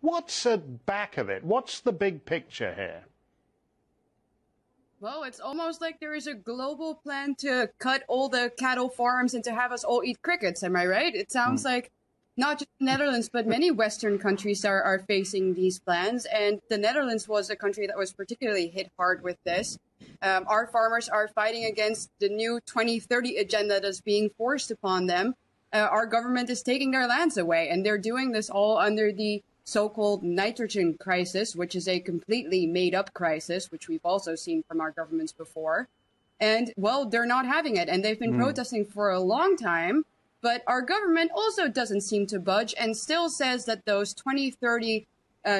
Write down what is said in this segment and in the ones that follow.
What's at back of it? What's the big picture here? Well, it's almost like there is a global plan to cut all the cattle farms and to have us all eat crickets. Am I right? It sounds like not just the Netherlands, but many Western countries are facing these plans. And the Netherlands was a country that was particularly hit hard with this. Our farmers are fighting against the new 2030 agenda that's being forced upon them. Our government is taking their lands away, and they're doing this all under the so-called nitrogen crisis, which is a completely made-up crisis, which we've also seen from our governments before. And, well, they're not having it, and they've been protesting for a long time. But our government also doesn't seem to budge and still says that those 2030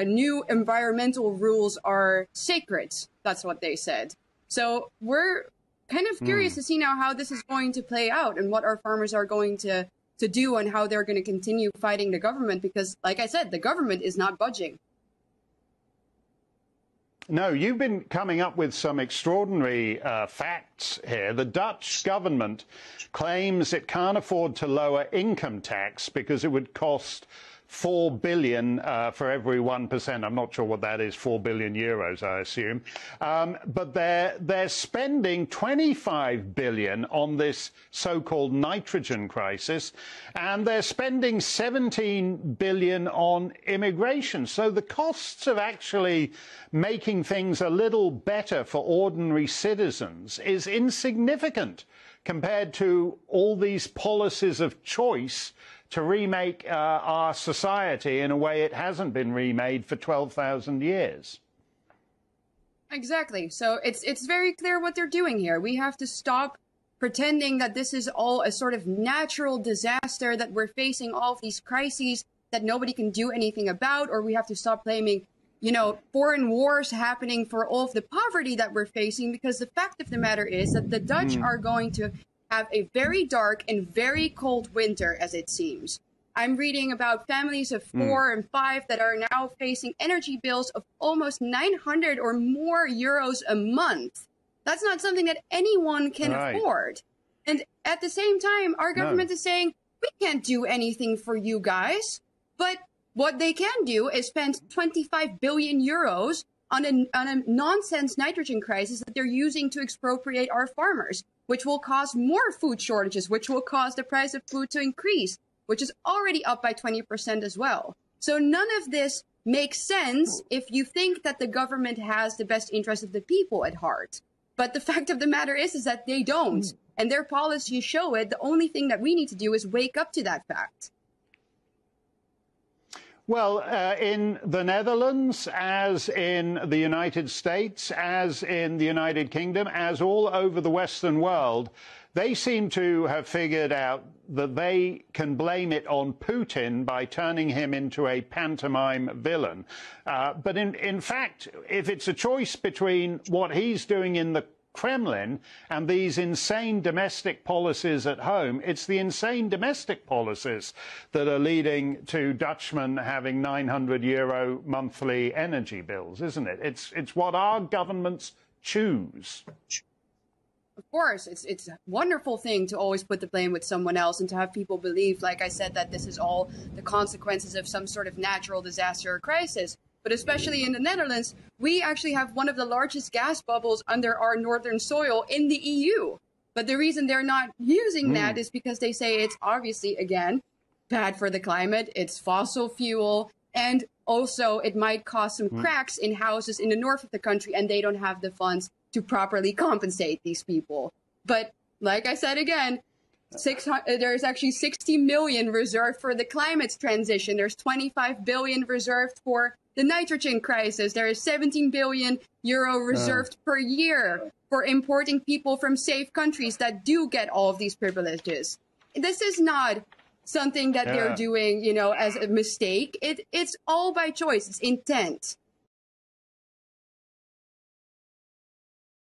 new environmental rules are sacred. That's what they said. So we're kind of curious to see now how this is going to play out and what our farmers are going to do and how they're going to continue fighting the government, because, like I said, the government is not budging. No, you've been coming up with some extraordinary facts here. The Dutch government claims it can't afford to lower income tax because it would cost 4 billion for every 1%. I'm not sure what that is, 4 billion euros, I assume. But they're spending 25 billion on this so-called nitrogen crisis, and they're spending 17 billion on immigration. So the costs of actually making things a little better for ordinary citizens is insignificant compared to all these policies of choice to remake our society in a way it hasn't been remade for 12,000 years. Exactly. So it's very clear what they're doing here. We have to stop pretending that this is all a sort of natural disaster, that we're facing all of these crises that nobody can do anything about, or we have to stop blaming, you know, foreign wars happening for all of the poverty that we're facing, because the fact of the matter is that the Dutch are going to have a very dark and very cold winter, as it seems. I'm reading about families of 4 and 5 that are now facing energy bills of almost 900 or more euros a month. That's not something that anyone can afford. And at the same time, our government is saying, we can't do anything for you guys. But what they can do is spend 25 billion euros on a nonsense nitrogen crisis that they're using to expropriate our farmers, which will cause more food shortages, which will cause the price of food to increase, which is already up by 20% as well. So none of this makes sense if you think that the government has the best interest of the people at heart. But the fact of the matter is that they don't. And their policies show it. The only thing that we need to do is wake up to that fact. Well, in the Netherlands, as in the United States, as in the United Kingdom, as all over the Western world, they seem to have figured out that they can blame it on Putin by turning him into a pantomime villain. But in fact, if it's a choice between what he's doing in the Kremlin and these insane domestic policies at home, it's the insane domestic policies that are leading to Dutchmen having 900 euro monthly energy bills, isn't it? It's what our governments choose. Of course, it's a wonderful thing to always put the blame with someone else and to have people believe, like I said, that this is all the consequences of some sort of natural disaster or crisis. But especially in the Netherlands, we actually have one of the largest gas bubbles under our northern soil in the EU. But the reason they're not using that is because they say it's obviously, again, bad for the climate. It's fossil fuel. And also it might cause some cracks in houses in the north of the country, and they don't have the funds to properly compensate these people. But like I said again, there's actually 60 million reserved for the climate transition. There's 25 billion reserved for the nitrogen crisis. There is 17 billion euro reserved per year for importing people from safe countries that do get all of these privileges. This is not something that they're doing, you know, as a mistake. It's all by choice. It's intent.